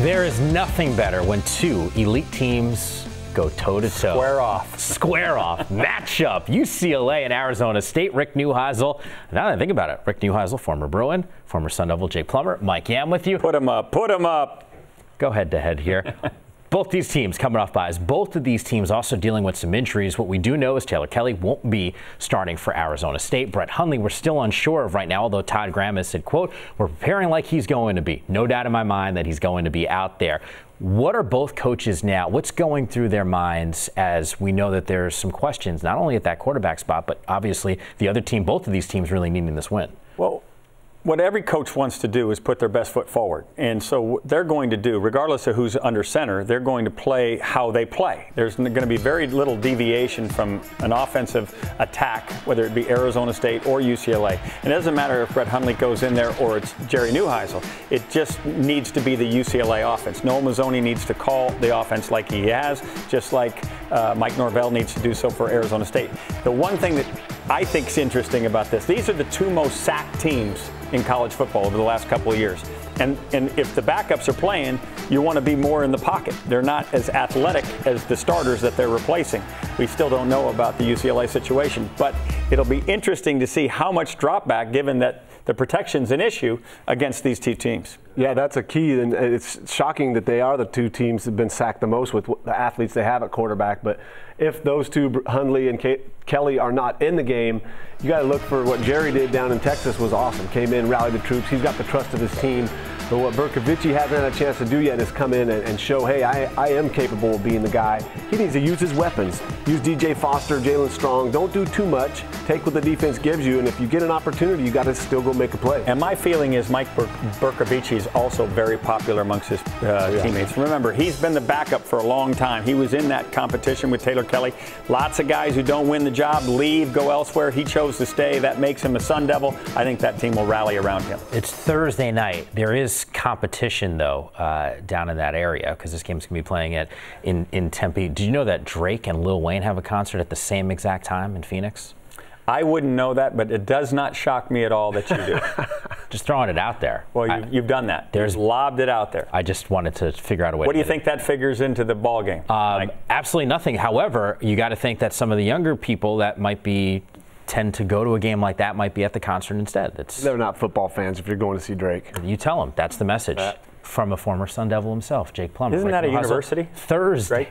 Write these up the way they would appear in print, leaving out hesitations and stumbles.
There is nothing better when two elite teams go toe-to-toe. Square off. Square off. Matchup. UCLA and Arizona State. Rick Neuheisel. Now that I think about it, Rick Neuheisel, former Bruin, former Sun Devil Jake Plummer. Mike Yam with you. Put him up. Put him up. Go head-to-head here. Both these teams coming off buys. Both of these teams also dealing with some injuries. What we do know is Taylor Kelly won't be starting for Arizona State. Brett Hundley, we're still unsure of right now, although Todd Graham has said, quote, we're preparing like he's going to be. No doubt in my mind that he's going to be out there. What are both coaches now? What's going through their minds as we know that there's some questions, not only at that quarterback spot, but obviously the other team, both of these teams really needing this win? Well, what every coach wants to do is put their best foot forward. And so what they're going to do, regardless of who's under center, they're going to play how they play. There's going to be very little deviation from an offensive attack, whether it be Arizona State or UCLA. And it doesn't matter if Brett Hundley goes in there or it's Jerry Neuheisel. It just needs to be the UCLA offense. Noel Mazzoni needs to call the offense like he has, just like Mike Norvell needs to do so for Arizona State. The one thing that I think is interesting about this, these are the two most sacked teams in college football over the last couple of years. And if the backups are playing, you want to be more in the pocket. They're not as athletic as the starters that they're replacing. We still don't know about the UCLA situation, but it'll be interesting to see how much drop back, given that the protection's an issue against these two teams. Yeah, that's a key, and it's shocking that they are the two teams that have been sacked the most with the athletes they have at quarterback. But if those two, Hundley and Kelly, are not in the game, you got to look for what Jerry did down in Texas was awesome. Came in, rallied the troops. He's got the trust of his team. But what Bercovici hasn't had a chance to do yet is come in and show, hey, I am capable of being the guy. He needs to use his weapons. Use DJ Foster, Jalen Strong. Don't do too much. Take what the defense gives you, and if you get an opportunity, you got to still go make a play. And my feeling is Mike Bercovici is also very popular amongst his teammates. Remember, he's been the backup for a long time. He was in that competition with Taylor Kelly. Lots of guys who don't win the job leave, go elsewhere. He chose to stay. That makes him a Sun Devil. I think that team will rally around him. It's Thursday night. There is competition, though, down in that area because this game's going to be playing in Tempe. Did you know that Drake and Lil Wayne have a concert at the same exact time in Phoenix? I wouldn't know that, but it does not shock me at all that you do. Just throwing it out there. Well, you've done that. You've lobbed it out there. I just wanted to figure out a way. What do you think that figures into the ball game? Absolutely nothing. However, you got to think that some of the younger people that might tend to go to a game like that might be at the concert instead. They're not football fans if you're going to see Drake. You tell them. That's the message from a former Sun Devil himself, Jake Plummer. Isn't that a university? Thursday.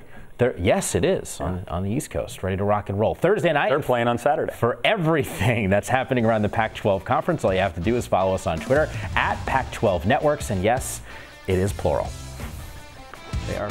Yes, it is on the East Coast, ready to rock and roll. Thursday night. They're playing on Saturday. For everything that's happening around the Pac-12 conference, all you have to do is follow us on Twitter at Pac-12 Networks. And yes, it is plural. They are.